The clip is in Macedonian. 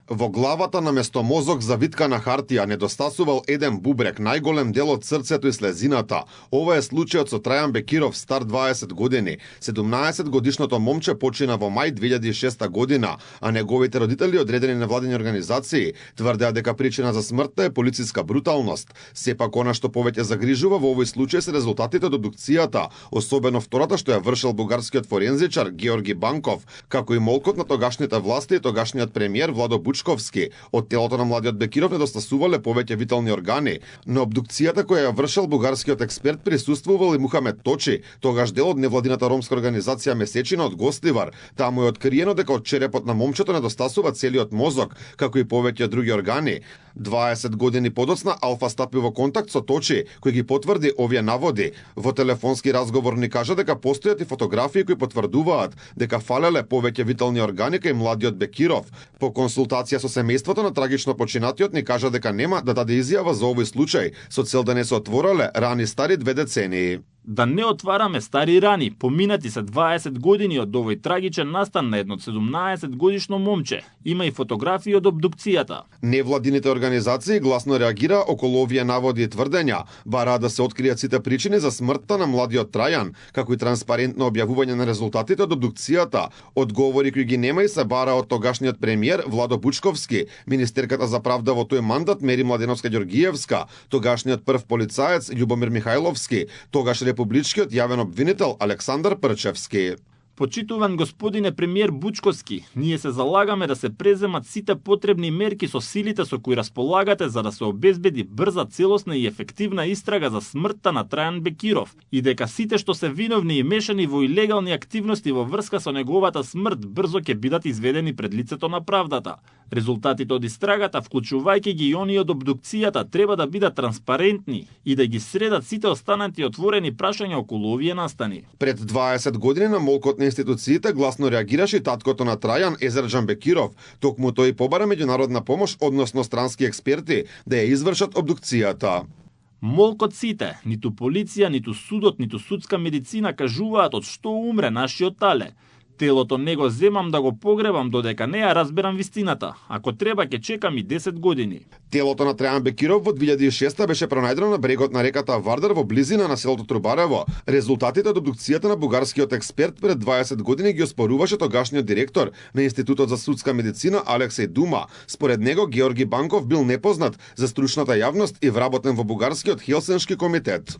Во главата наместо мозок завиткана хартија недостасувал еден бубрек, најголем дел од срцето и слезината. Ова е случајот со Трајан Бекиров, стар 20 години. 17 годишното момче почина во мај 2006 година, а неговите родители, одредени невладени организации, тврдеа дека причина за смртта е полициска бруталност. Сепак она што повеќе загрижува во овој случај се резултатите од обдукцијата, особено втората што ја вршил бугарскиот форензичар Георги Банков, како и молкот на тогашните власти и тогашниот премиер Владо Бучковски. Од телото на младиот Бекиров недостасувале повеќе витални органи. На обдукцијата која ја вршил бугарскиот експерт присуствувал и Мухамед Точи, тогаш дел од невладината ромска организација Месечина од Гостивар. Таму е откриено дека од черепот на момчето недостасува целиот мозок, како и повеќе други органи. 20 години подоцна Алфа стапи во контакт со Точи, кој ги потврди овие наводи. Во телефонски разговор ни кажа дека постојат и фотографии кои потврдуваат дека фалеле повеќе витални органи кај младиот Бекиров. По консултација со семејството на трагично починатиот ни кажа дека нема да даде изјава за овој случај, со цел да не се отворале рани стари 2 децении. Да не отвараме стари рани, поминати се 20 години од овој трагичен настан на едно 17 годишно момче. Има и фотографии од обдукцијата. Невладините организации гласно реагира околу овие наводи и тврдења, бараат да се откријат сите причини за смртта на младиот Трајан, како и транспарентно објавување на резултатите од обдукцијата. Одговори кои ги нема и се бара од тогашниот премиер Владо Бучковски, министерката за правда во тој мандат Мери Младеновска-Ѓоргиевска, тогашниот прв полицаец Љубомир Михајловски, тогаш републичкиот јавен обвинител Александар Прчевски. Почитуван господине премиер Бучковски, ние се залагаме да се преземат сите потребни мерки со силите со кои располагате за да се обезбеди брза, целосна и ефективна истрага за смртта на Трајан Бекиров и дека сите што се виновни и мешани во илегални активности во врска со неговата смрт брзо ќе бидат изведени пред лицето на правдата. Резултатите од истрагата, вклучувајќи ги и оние од обдукцијата, треба да бидат транспарентни и да ги средат сите останати отворени прашања околу овие настани. Пред 20 години на молкот на институциите гласно реагираше и таткото на Трајан, Езерџан Бекиров. Токму тој побара меѓународна помош, односно странски експерти, да ја извршат обдукцијата. Молкот сите, ниту полиција, ниту судот, ниту судска медицина кажуваат од што умре нашиот тале. Телото не го земам да го погребам додека не ја разберам вистината. Ако треба ќе чекам и 10 години. Телото на Трајан Бекиров во 2006 беше пронајдено на брегот на реката Вардар во близина на селото Трубарево. Резултатите од обдукцијата на бугарскиот експерт пред 20 години ги оспоруваше тогашниот директор на Институтот за судска медицина Алексеј Дума. Според него Георги Банков бил непознат за стручната јавност и вработен во бугарскиот Хелсиншки комитет.